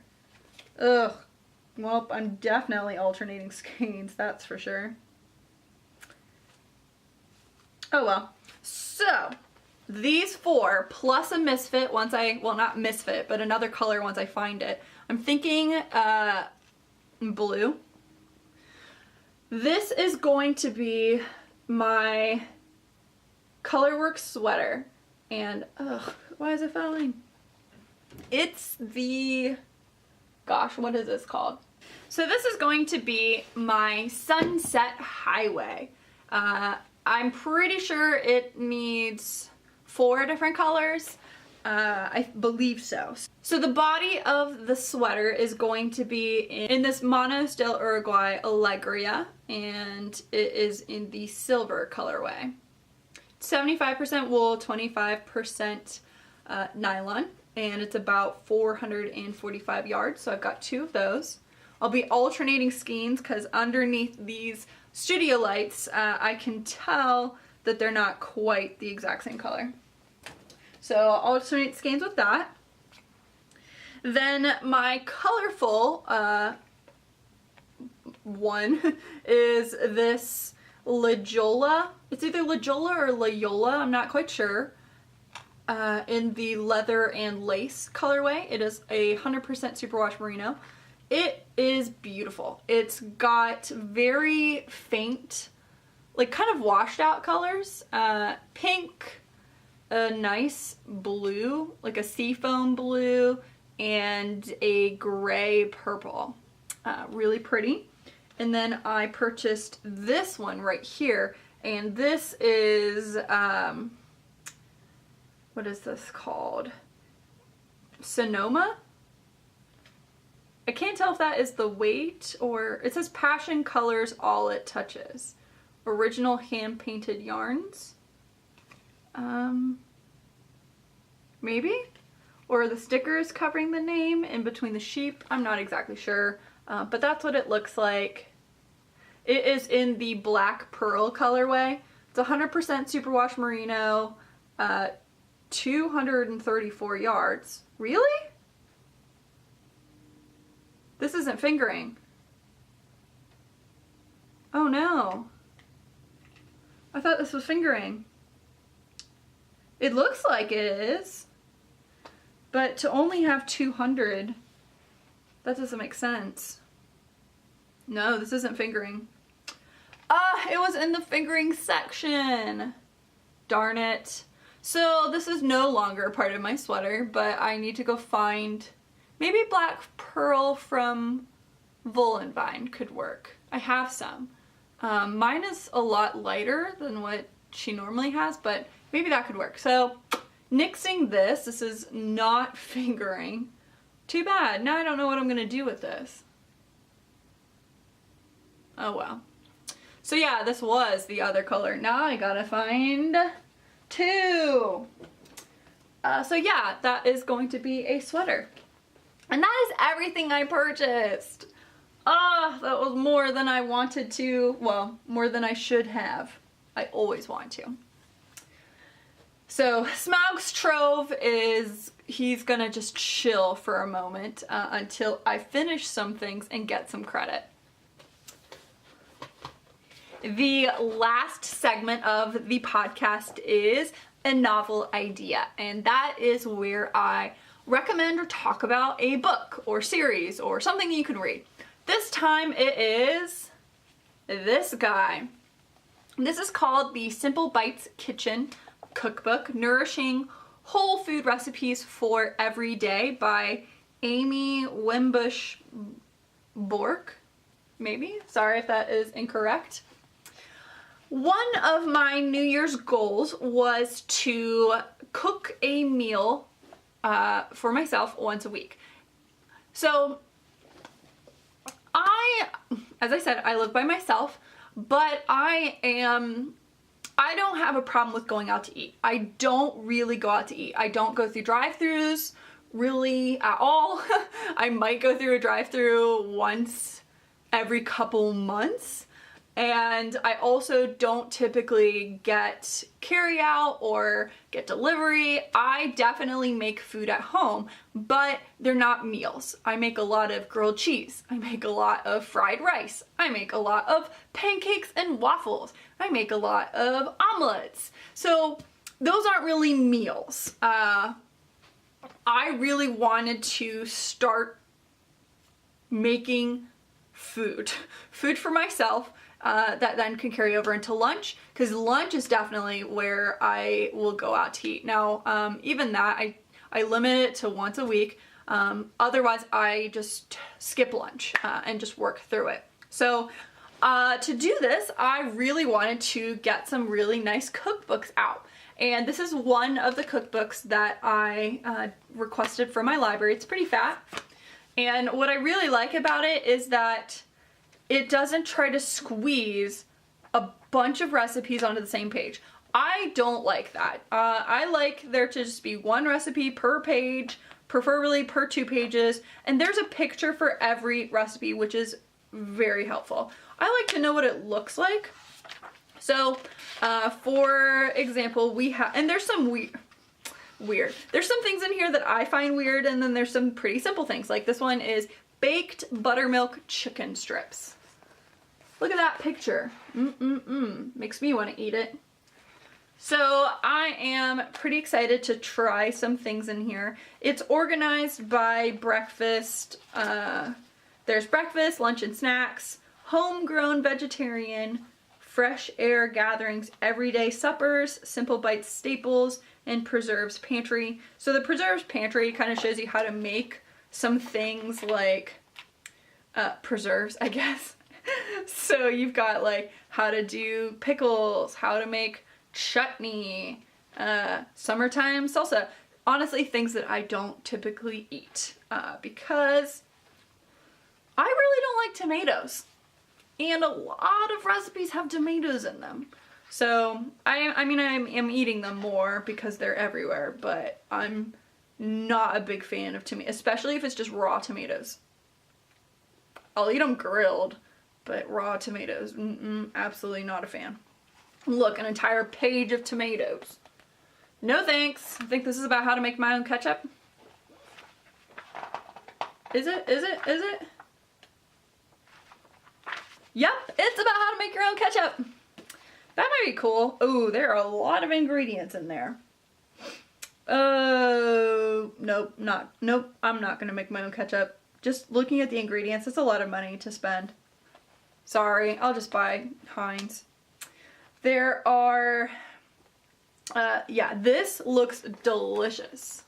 Ugh. Well, I'm definitely alternating skeins, that's for sure. Oh well. So, these four plus a misfit once well, not misfit, but another color once I find it. I'm thinking blue. This is going to be my Colorworks sweater. And, ugh, why is it falling? It's the, gosh, what is this called? So this is going to be my Sunset Highway. I'm pretty sure it needs 4 different colors. I believe so. So the body of the sweater is going to be in this Manos del Uruguay Alegria, and it is in the silver colorway. 75% wool, 25% nylon, and it's about 445 yards, so I've got 2 of those. I'll be alternating skeins because underneath these studio lights, I can tell that they're not quite the exact same color. So I'll alternate skeins with that. Then my colorful one is this Lajola. It's either Lajola or Layola, I'm not quite sure. In the leather and lace colorway. It is 100% superwash merino. It is beautiful. It's got very faint, like kind of washed out colors. Pink, a nice blue, like a seafoam blue, and a gray purple. Really pretty. And then I purchased this one right here, and this is, what is this called? Sonoma? I can't tell if that is the weight, or it says Passion Colors All It Touches. Original hand-painted yarns. Maybe? Or the stickers covering the name in between the sheep. I'm not exactly sure. But that's what it looks like. It is in the black pearl colorway. It's 100% superwash merino, 234 yards. Really? This isn't fingering. Oh no. I thought this was fingering. It looks like it is. But to only have 200, that doesn't make sense. No, this isn't fingering. Ah, it was in the fingering section. Darn it. So this is no longer part of my sweater, but I need to go find, maybe black pearl from Volanvine could work. I have some. Mine is a lot lighter than what she normally has, but maybe that could work. So nixing this is not fingering. Too bad. Now I don't know what I'm gonna do with this. Oh well. So yeah, this was the other color. Now I gotta find two. So yeah, that is going to be a sweater. And that is everything I purchased. Ah, that was more than I wanted to. Well, more than I should have. I always want to. So Smaug's Trove is, he's gonna just chill for a moment until I finish some things and get some credit. The last segment of the podcast is a novel idea, and that is where I recommend or talk about a book or series or something you can read. This time it is this guy. This is called the Simple Bites Kitchen Cookbook, Nourishing Whole Food Recipes for Every Day by Amy Wimbush Bork. Maybe? Sorry if that is incorrect. One of my New Year's goals was to cook a meal for myself once a week. So as I said, I live by myself, but I don't have a problem with going out to eat. I don't really go out to eat. I don't go through drive-thrus really at all. I might go through a drive-thru once every couple months. And I also don't typically get carry-out or get delivery. I definitely make food at home, but they're not meals. I make a lot of grilled cheese. I make a lot of fried rice. I make a lot of pancakes and waffles. I make a lot of omelets. So those aren't really meals. I really wanted to start making food for myself. That then can carry over into lunch, because lunch is definitely where I will go out to eat. Now, even that, I limit it to once a week. Otherwise, I just skip lunch and just work through it. So to do this, I really wanted to get some really nice cookbooks out. And this is one of the cookbooks that I requested from my library. It's pretty fat. And what I really like about it is that it doesn't try to squeeze a bunch of recipes onto the same page. I don't like that. I like there to just be one recipe per page, preferably per 2 pages, and there's a picture for every recipe, which is very helpful. I like to know what it looks like. So, for example, we have, and there's some weird. There's some things in here that I find weird, and then there's some pretty simple things. Like this one is baked buttermilk chicken strips. Look at that picture. Makes me want to eat it. So I am pretty excited to try some things in here. It's organized by breakfast. There's breakfast, lunch and snacks, homegrown vegetarian, fresh air gatherings, everyday suppers, Simple Bites staples, and preserves pantry. So the preserves pantry kind of shows you how to make some things like preserves, I guess. So you've got like how to do pickles, how to make chutney, summertime salsa. Honestly, things that I don't typically eat because I really don't like tomatoes. And a lot of recipes have tomatoes in them. So I mean, I'm eating them more because they're everywhere, but I'm not a big fan of tomatoes, especially if it's just raw tomatoes. I'll eat them grilled, but raw tomatoes, absolutely not a fan. Look, an entire page of tomatoes. No thanks. I think this is about how to make my own ketchup. Is it? Is it? Is it? Yep, it's about how to make your own ketchup. That might be cool. Oh, there are a lot of ingredients in there. Oh, nope, nope, I'm not gonna make my own ketchup. Just looking at the ingredients, it's a lot of money to spend. Sorry, I'll just buy Heinz. There are, yeah, this looks delicious,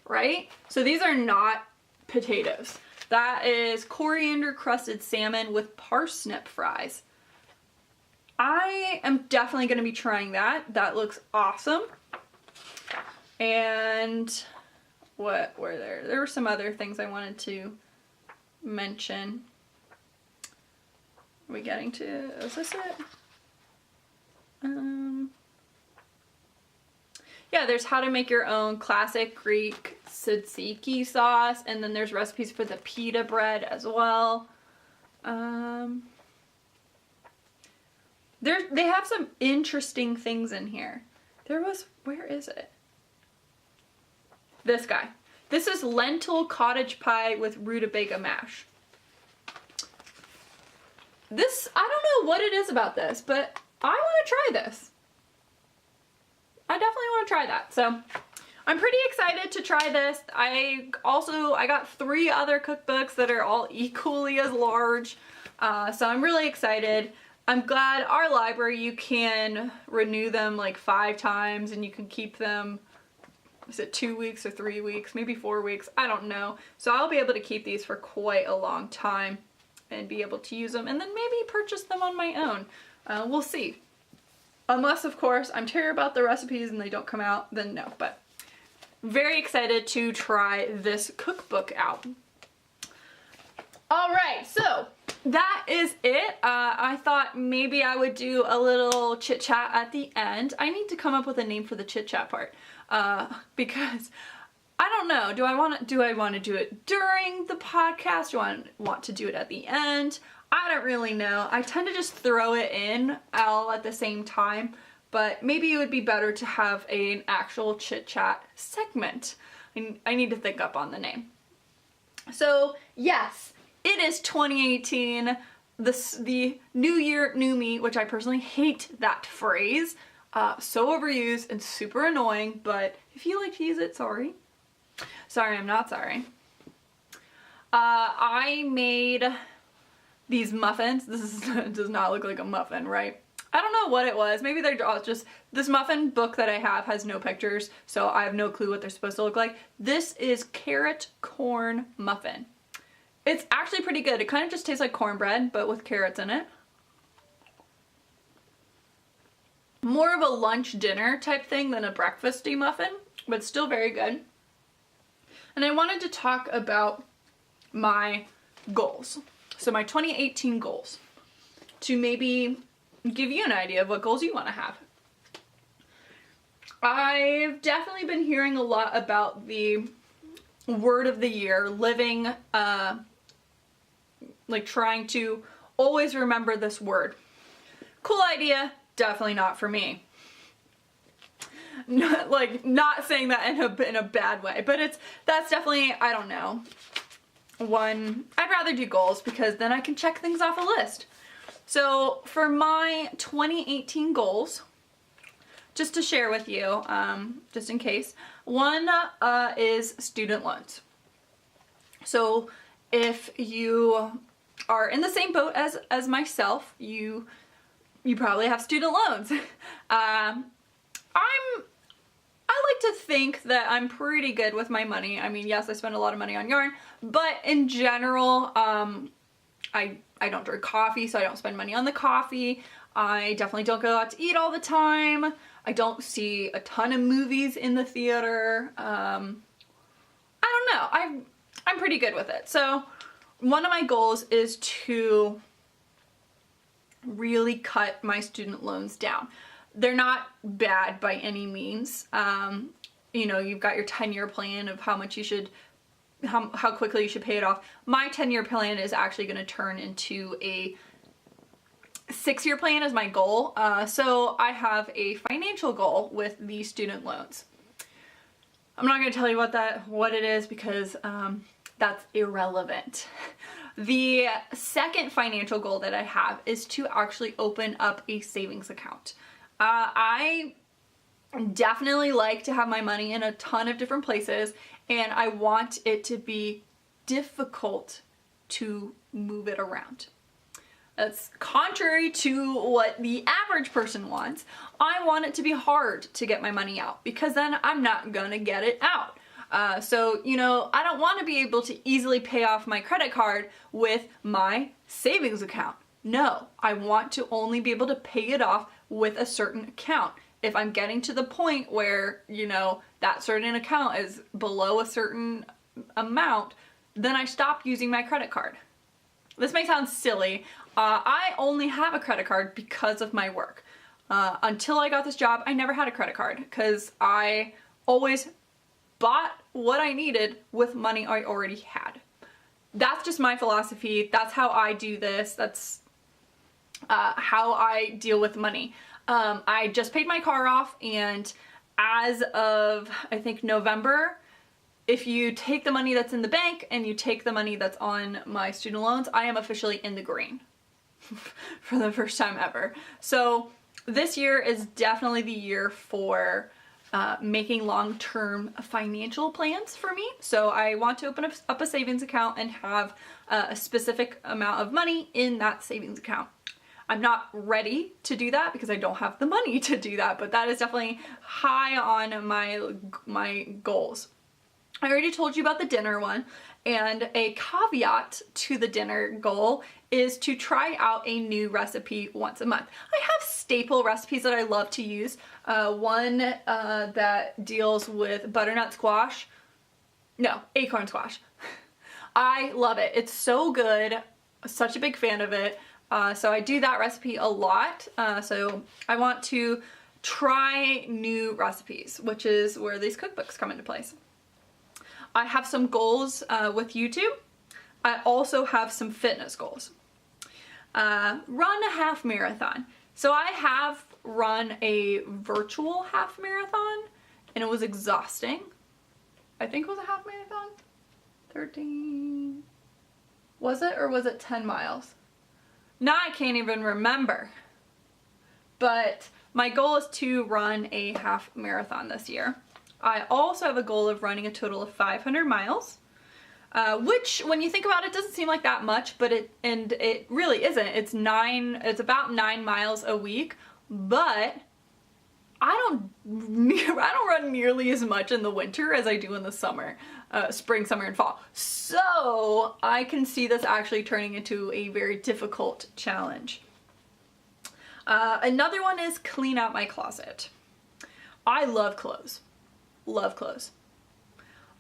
right? So these are not potatoes. That is coriander crusted salmon with parsnip fries. I am definitely going to be trying that. That looks awesome. And what were there? There were some other things I wanted to mention. Are we getting to, is this it? Yeah, there's how to make your own classic Greek tzatziki sauce, and then there's recipes for the pita bread as well. They have some interesting things in here. Where is it? This guy. This is lentil cottage pie with rutabaga mash. This, I don't know what it is about this, but I want to try this. I definitely want to try that. So I'm pretty excited to try this. I got 3 other cookbooks that are all equally as large. So I'm really excited. I'm glad our library, you can renew them like 5 times and you can keep them, is it 2 weeks or 3 weeks, maybe 4 weeks, I don't know. So I'll be able to keep these for quite a long time and be able to use them and then maybe purchase them on my own. We'll see. Unless, of course, I'm terrible about the recipes and they don't come out, then no. But very excited to try this cookbook out. All right, so that is it. I thought maybe I would do a little chit chat at the end. I need to come up with a name for the chit chat part because I don't know. Do I want to do it during the podcast? Do I want to do it at the end? I don't really know. I tend to just throw it in all at the same time, but maybe it would be better to have an actual chit chat segment. I need to think up on the name. So yes, it is 2018, the new year, new me, which I personally hate that phrase. So overused and super annoying, but if you like to use it, sorry. Sorry, I'm not sorry. I made these muffins. Does not look like a muffin, right? I don't know what it was. Maybe they're just, this muffin book that I have has no pictures, so I have no clue what they're supposed to look like. This is carrot corn muffin. It's actually pretty good. It kind of just tastes like cornbread, but with carrots in it. More of a lunch dinner type thing than a breakfasty muffin, but still very good. And I wanted to talk about my goals. So my 2018 goals, to maybe give you an idea of what goals you want to have. I've definitely been hearing a lot about the word of the year, living, like trying to always remember this word. Cool idea, definitely not for me. Not saying that in a bad way, but that's definitely, I don't know. I'd rather do goals because then I can check things off a list. So for my 2018 goals, just to share with you, just in case, one is student loans. So if you are in the same boat as myself, you probably have student loans. I like to think that I'm pretty good with my money. I mean, yes, I spend a lot of money on yarn, but in general, I don't drink coffee, so I don't spend money on the coffee. I definitely don't go out to eat all the time. I don't see a ton of movies in the theater. I don't know. I'm pretty good with it. So one of my goals is to really cut my student loans down. They're not bad by any means. You know, you've got your 10-year plan of how much you should, how quickly you should pay it off. My 10-year plan is actually going to turn into a 6-year plan is my goal. So I have a financial goal with the student loans. I'm not going to tell you what it is because that's irrelevant. The second financial goal that I have is to actually open up a savings account. I definitely like to have my money in a ton of different places, and I want it to be difficult to move it around. That's contrary to what the average person wants. I want it to be hard to get my money out because then I'm not gonna get it out. So, you know, I don't want to be able to easily pay off my credit card with my savings account. No, I want to only be able to pay it off with a certain account. If I'm getting to the point where, you know, that certain account is below a certain amount, then I stop using my credit card. This may sound silly. I only have a credit card because of my work. Until I got this job, I never had a credit card because I always bought what I needed with money I already had. That's just my philosophy. That's how I do this. That's how I deal with money. I just paid my car off, and as of, I think, November, if you take the money that's in the bank and you take the money that's on my student loans, I am officially in the green for the first time ever. So this year is definitely the year for making long-term financial plans for me. So I want to open up a savings account and have a specific amount of money in that savings account. I'm not ready to do that because I don't have the money to do that, but that is definitely high on my goals. I already told you about the dinner one, and a caveat to the dinner goal is to try out a new recipe once a month. I have staple recipes that I love to use. One that deals with butternut squash. No, acorn squash. I love it. It's so good. Such a big fan of it. So I do that recipe a lot. So I want to try new recipes, which is where these cookbooks come into place. I have some goals with YouTube. I also have some fitness goals. Run a half marathon. So I have run a virtual half marathon and it was exhausting. I think it was a half marathon. 13. Was it, or was it 10 miles? Now I can't even remember. But my goal is to run a half marathon this year. I also have a goal of running a total of 500 miles, which when you think about it doesn't seem like that much, but it really isn't. It's about 9 miles a week, but I don't run nearly as much in the winter as I do in the summer, spring, summer, and fall. So I can see this actually turning into a very difficult challenge. Another one is clean out my closet. I love clothes. Love clothes.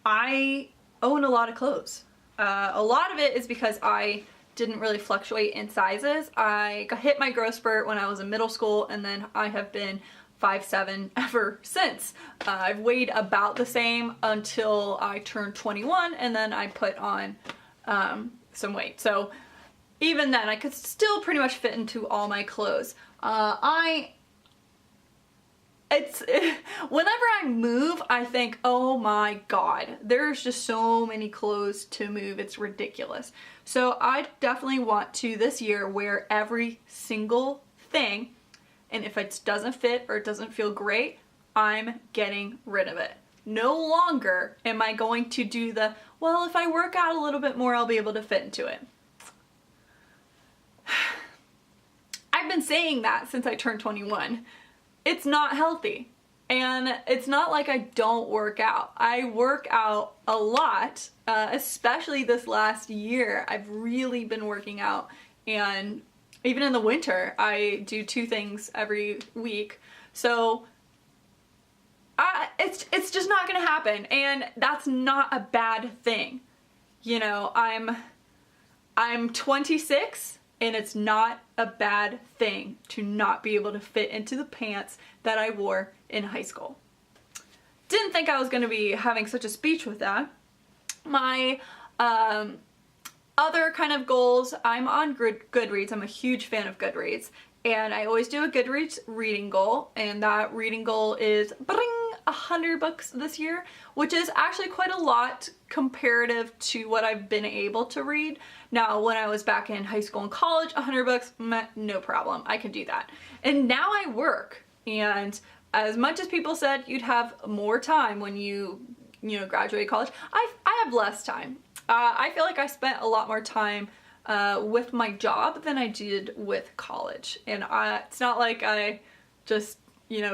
I own a lot of clothes. A lot of it is because I didn't really fluctuate in sizes. I hit my growth spurt when I was in middle school, and then I have been 5'7" ever since. I've weighed about the same until I turned 21, and then I put on some weight. So even then I could still pretty much fit into all my clothes. Whenever I move, I think, oh my god, there's just so many clothes to move, it's ridiculous. So I definitely want to, this year, wear every single thing, and if it doesn't fit or it doesn't feel great, I'm getting rid of it. No longer am I going to do the, well, if I work out a little bit more, I'll be able to fit into it. I've been saying that since I turned 21. It's not healthy. And it's not like I don't work out. I work out a lot, especially this last year. I've really been working out, and even in the winter, I do 2 things every week. So it's just not gonna happen, and that's not a bad thing. You know, I'm 26, and it's not a bad thing to not be able to fit into the pants that I wore in high school. Didn't think I was going to be having such a speech with that. My Other kind of goals, I'm on Goodreads. I'm a huge fan of Goodreads. And I always do a Goodreads reading goal. And that reading goal is 100 books this year, which is actually quite a lot comparative to what I've been able to read. Now, when I was back in high school and college, 100 books, no problem. I can do that. And now I work. And as much as people said you'd have more time when you graduate college, I have less time. I feel like I spent a lot more time with my job than I did with college. And it's not like I just,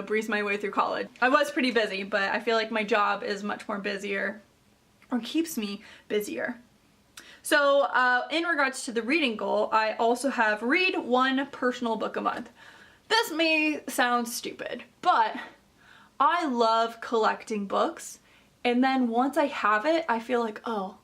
breezed my way through college. I was pretty busy, but I feel like my job is much more busier, or keeps me busier. So in regards to the reading goal, I also have read one personal book a month. This may sound stupid, but I love collecting books. And then once I have it, I feel like, oh,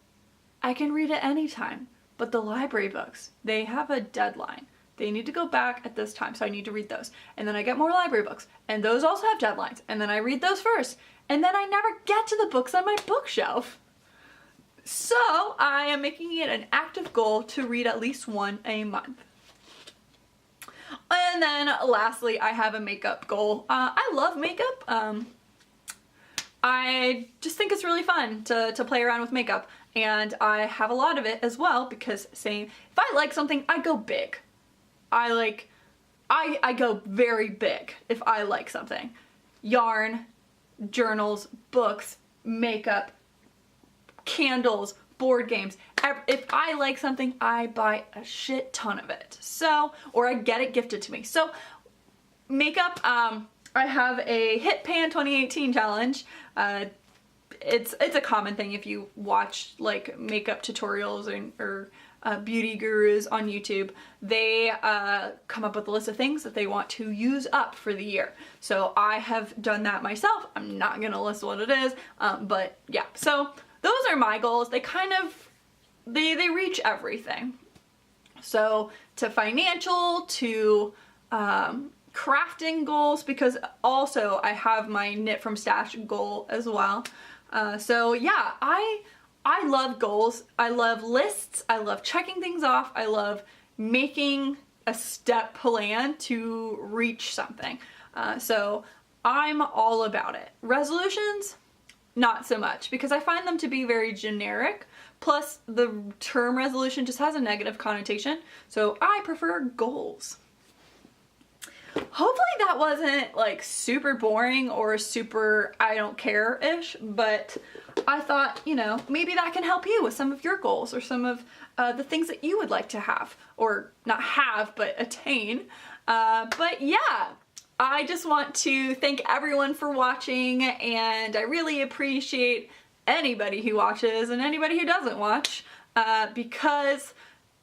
I can read it anytime. But the library books, they have a deadline. They need to go back at this time, so I need to read those. And then I get more library books, and those also have deadlines. And then I read those first. And then I never get to the books on my bookshelf. So I am making it an active goal to read at least one a month. And then lastly, I have a makeup goal. I love makeup. I just think it's really fun to play around with makeup. And I have a lot of it as well because if I like something, I go big. I go very big if I like something. Yarn, journals, books, makeup, candles, board games. If I like something, I buy a shit ton of it. Or I get it gifted to me. So makeup, I have a Hit Pan 2018 challenge. It's a common thing if you watch like makeup tutorials or beauty gurus on YouTube. They come up with a list of things that they want to use up for the year. So I have done that myself. I'm not gonna list what it is, but yeah. So those are my goals. They kind of, they reach everything. So to financial, to crafting goals, because also I have my Knit from Stash goal as well. So yeah, I love goals. I love lists. I love checking things off. I love making a step plan to reach something. So I'm all about it. Resolutions, not so much, because I find them to be very generic. Plus the term resolution just has a negative connotation. So I prefer goals. Hopefully that wasn't like super boring or super I don't care-ish, but I thought, maybe that can help you with some of your goals or some of the things that you would like to have, or not have, but attain. But yeah, I just want to thank everyone for watching, and I really appreciate anybody who watches and anybody who doesn't watch, because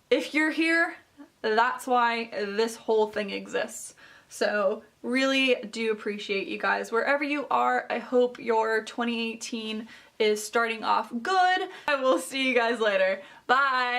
if you're here, that's why this whole thing exists. So really do appreciate you guys wherever you are. I hope your 2018 is starting off good. I will see you guys later. Bye!